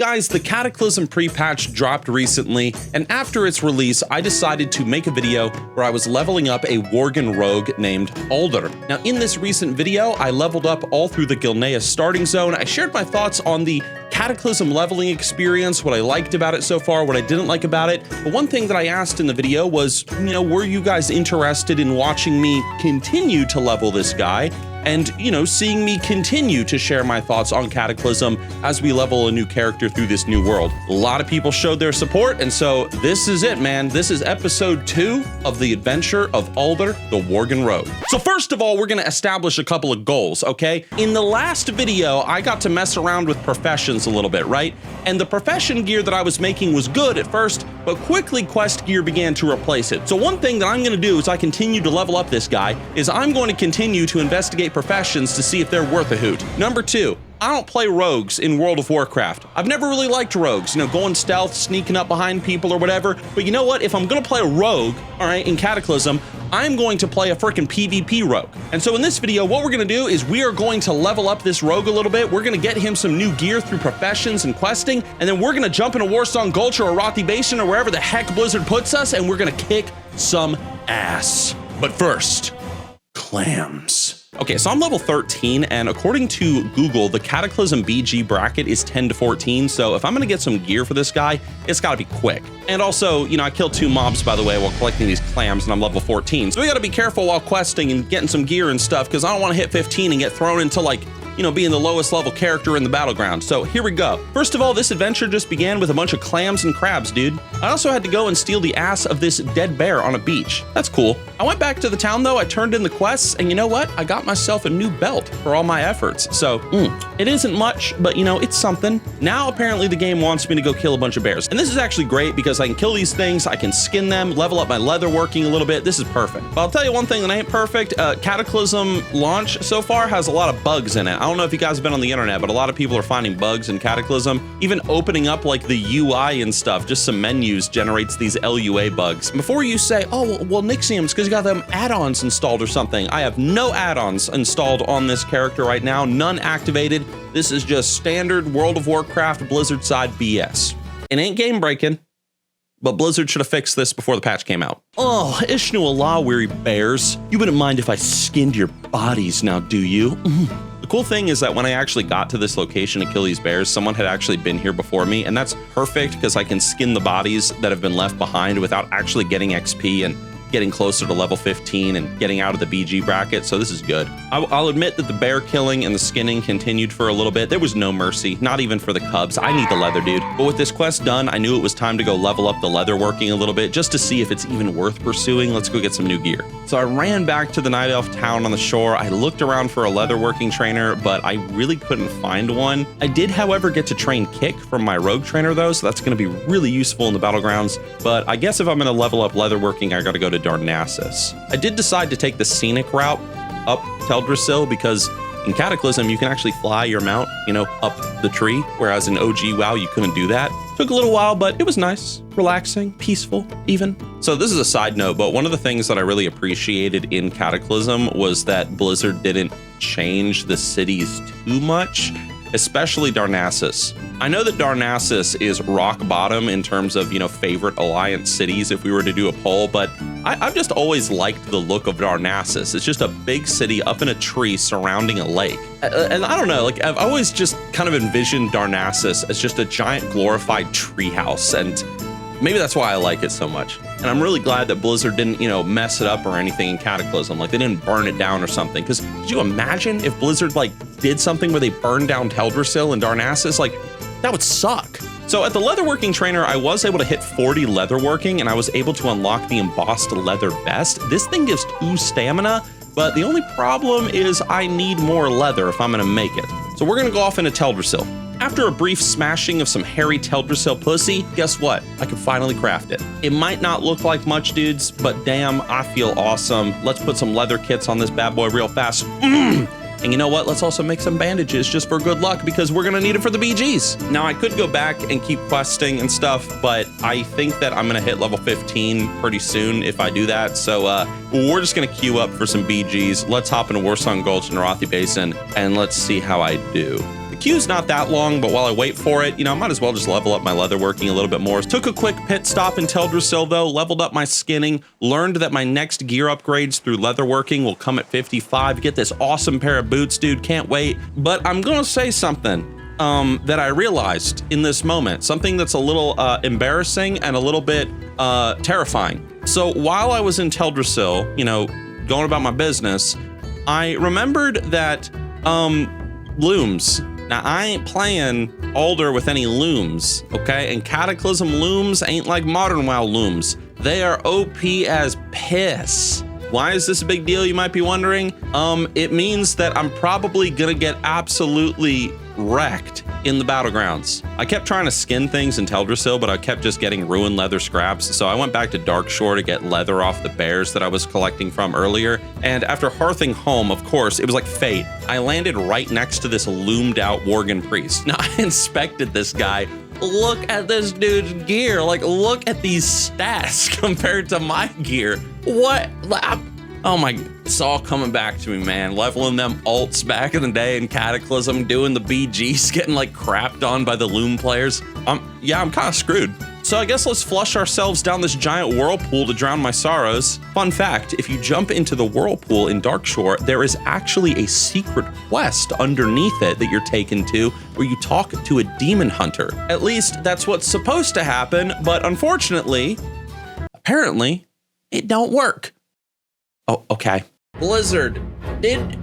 Guys, the Cataclysm pre-patch dropped recently, and after its release, I decided to make a video where I was leveling up a worgen rogue named Aldr. Now, in this recent video, I leveled up all through the Gilneas starting zone. I shared my thoughts on the Cataclysm leveling experience, what I liked about it so far, what I didn't like about it. But one thing that I asked in the video was, were you guys interested in watching me continue to level this guy? And, seeing me continue to share my thoughts on Cataclysm as we level a new character through this new world. A lot of people showed their support, and so this is it, man. This is episode 2 of the adventure of Aldr, the Worgen Rogue. So first of all, we're gonna establish a couple of goals, okay? In the last video, I got to mess around with professions a little bit, right? And the profession gear that I was making was good at first, but quickly quest gear began to replace it. So one thing that I'm gonna do as I continue to level up this guy is I'm going to continue to investigate professions to see if they're worth a hoot. Number 2, I don't play rogues in World of Warcraft. I've never really liked rogues, going stealth, sneaking up behind people or whatever. But you know what? If I'm gonna play a rogue, all right, in Cataclysm, I'm going to play a freaking PvP rogue. And so in this video, what we're gonna do is we are going to level up this rogue a little bit. We're gonna get him some new gear through professions and questing, and then we're gonna jump into Warsong Gulch or Arathi Basin or wherever the heck Blizzard puts us, and we're gonna kick some ass. But first, clams. Okay, so I'm level 13, and according to Google, the Cataclysm BG bracket is 10 to 14, so if I'm gonna get some gear for this guy, it's gotta be quick. And also, I killed 2 mobs, by the way, while collecting these clams, and I'm level 14. So we gotta be careful while questing and getting some gear and stuff, because I don't wanna hit 15 and get thrown into, being the lowest level character in the battleground. So here we go. First of all, this adventure just began with a bunch of clams and crabs, dude. I also had to go and steal the ass of this dead bear on a beach. That's cool. I went back to the town though, I turned in the quests, and you know what? I got myself a new belt for all my efforts. So, it isn't much, but it's something. Now apparently the game wants me to go kill a bunch of bears. And this is actually great because I can kill these things, I can skin them, level up my leatherworking a little bit. This is perfect. But I'll tell you one thing that ain't perfect. Cataclysm launch so far has a lot of bugs in it. I don't know if you guys have been on the internet, but a lot of people are finding bugs in Cataclysm. Even opening up the UI and stuff, just some menus generates these LUA bugs. Before you say, oh, well Nixxiom's because you got them add-ons installed or something. I have no add-ons installed on this character right now, none activated. This is just standard World of Warcraft Blizzard side BS. It ain't game breaking, but Blizzard should have fixed this before the patch came out. Oh, Ishnu Allah, weary bears. You wouldn't mind if I skinned your bodies now, do you? The cool thing is that when I actually got to this location to kill these bears, someone had actually been here before me, and that's perfect because I can skin the bodies that have been left behind without actually getting XP and getting closer to level 15 and getting out of the BG bracket, so this is good. I'll admit that the bear killing and the skinning continued for a little bit. There was no mercy, not even for the cubs. I need the leather, dude. But with this quest done, I knew it was time to go level up the leatherworking a little bit just to see if it's even worth pursuing. Let's go get some new gear. So I ran back to the Night Elf town on the shore. I looked around for a leatherworking trainer, but I really couldn't find one. I did, however, get to train Kick from my rogue trainer though, so that's gonna be really useful in the battlegrounds. But I guess if I'm gonna level up leatherworking, I gotta go to Darnassus. I did decide to take the scenic route up Teldrassil because in Cataclysm you can actually fly your mount, up the tree, whereas in OG WoW you couldn't do that. Took a little while, but it was nice, relaxing, peaceful, even. So this is a side note, but one of the things that I really appreciated in Cataclysm was that Blizzard didn't change the cities too much, especially Darnassus. I know that Darnassus is rock bottom in terms of, favorite alliance cities if we were to do a poll, but I've just always liked the look of Darnassus. It's just a big city up in a tree surrounding a lake. And I don't know, I've always just kind of envisioned Darnassus as just a giant glorified treehouse, and maybe that's why I like it so much. And I'm really glad that Blizzard didn't, mess it up or anything in Cataclysm. They didn't burn it down or something. Because could you imagine if Blizzard, did something where they burned down Teldrassil and Darnassus? That would suck. So at the leatherworking trainer, I was able to hit 40 leatherworking, and I was able to unlock the embossed leather vest. This thing gives 2 stamina, but the only problem is I need more leather if I'm gonna make it. So we're gonna go off into Teldrassil. After a brief smashing of some hairy Teldrassil pussy, guess what? I can finally craft it. It might not look like much, dudes, but damn, I feel awesome. Let's put some leather kits on this bad boy real fast. And you know what? Let's also make some bandages just for good luck because we're gonna need it for the BGs. Now I could go back and keep questing and stuff, but I think that I'm gonna hit level 15 pretty soon if I do that. So we're just gonna queue up for some BGs. Let's hop into Warsong Gulch and Arathi Basin and let's see how I do. The queue's not that long, but while I wait for it, you know, I might as well just level up my leatherworking a little bit more. Took a quick pit stop in Teldrassil though, leveled up my skinning, learned that my next gear upgrades through leatherworking will come at 55. Get this awesome pair of boots, dude, can't wait. But I'm gonna say something that I realized in this moment, something that's a little embarrassing and a little bit terrifying. So while I was in Teldrassil, you know, going about my business, I remembered that looms. Now, I ain't playing Aldr with any looms, okay? And Cataclysm looms ain't like modern WoW looms. They are OP as piss. Why is this a big deal, you might be wondering? It means that I'm probably gonna get absolutely wrecked in the battlegrounds. I kept trying to skin things in Teldrassil, but I kept just getting ruined leather scraps. So I went back to Darkshore to get leather off the bears that I was collecting from earlier. And after hearthing home, of course, it was like fate. I landed right next to this loomed out worgen priest. Now I inspected this guy. Look at this dude's gear. Like, look at these stats compared to my gear. What? Oh my, it's all coming back to me, man. Leveling them alts back in the day in Cataclysm, doing the BGs, getting like crapped on by the loom players. Yeah, I'm kind of screwed. So I guess let's flush ourselves down this giant whirlpool to drown my sorrows. Fun fact, if you jump into the whirlpool in Darkshore, there is actually a secret quest underneath it that you're taken to where you talk to a demon hunter. At least that's what's supposed to happen, but unfortunately, apparently, it don't work. Oh, okay. Blizzard, did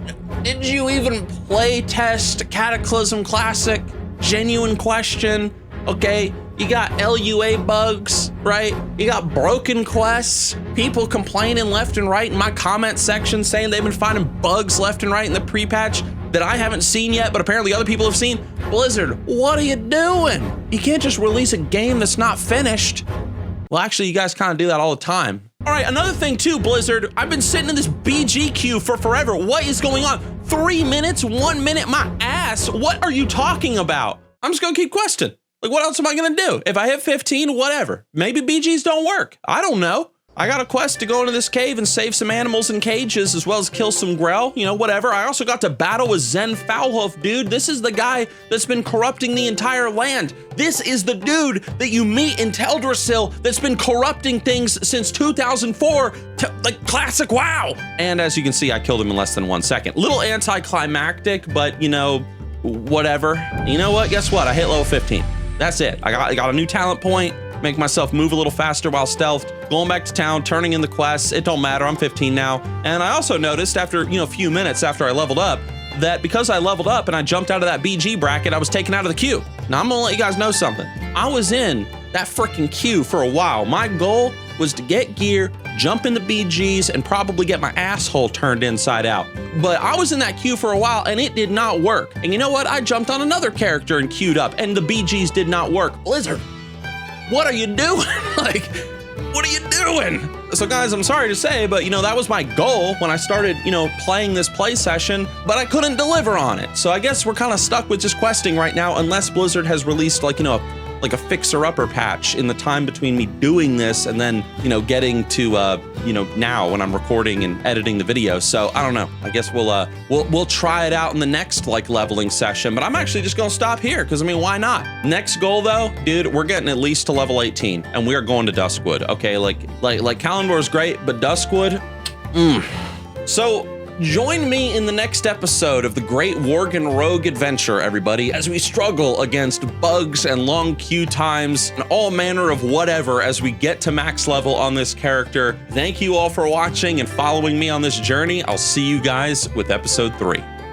you even play test Cataclysm Classic? Genuine question. Okay, you got LUA bugs, right? You got broken quests, people complaining left and right in my comment section saying they've been finding bugs left and right in the pre-patch that I haven't seen yet, but apparently other people have seen. Blizzard, what are you doing? You can't just release a game that's not finished. Well, actually, you guys kind of do that all the time. All right, another thing too, Blizzard, I've been sitting in this BG queue for forever. What is going on? 3 minutes, 1 minute, my ass. What are you talking about? I'm just gonna keep questing. Like, what else am I gonna do? If I hit 15, whatever. Maybe BGs don't work. I don't know. I got a quest to go into this cave and save some animals in cages, as well as kill some Grell, you know, whatever. I also got to battle with Zen Foulhoof, dude. This is the guy that's been corrupting the entire land. This is the dude that you meet in Teldrassil that's been corrupting things since 2004 to like classic WoW. And as you can see, I killed him in less than 1 second. Little anticlimactic, but you know, whatever. You know what? Guess what? I hit level 15. That's it. I got a new talent point. Make myself move a little faster while stealthed, going back to town, turning in the quests. It don't matter, I'm 15 now. And I also noticed after, you know, a few minutes after I leveled up, that because I leveled up and I jumped out of that BG bracket, I was taken out of the queue. Now I'm gonna let you guys know something. I was in that freaking queue for a while. My goal was to get gear, jump into BGs, and probably get my asshole turned inside out. But I was in that queue for a while and it did not work. And you know what? I jumped on another character and queued up and the BGs did not work. Blizzard, what are you doing? Like, what are you doing? So guys, I'm sorry to say, but you know, that was my goal when I started, you know, playing this play session, but I couldn't deliver on it. So I guess we're kind of stuck with just questing right now, unless Blizzard has released like, you know, like a fixer-upper patch in the time between me doing this and then, you know, getting to, you know, now when I'm recording and editing the video. So I don't know. I guess we'll try it out in the next like leveling session. But I'm actually just gonna stop here because I mean, why not? Next goal though, dude, we're getting at least to level 18, and we are going to Duskwood. Okay, like Kalimdor is great, but Duskwood, So join me in the next episode of the Great Worgen Rogue Adventure, everybody, as we struggle against bugs and long queue times and all manner of whatever as we get to max level on this character. Thank you all for watching and following me on this journey. I'll see you guys with episode 3.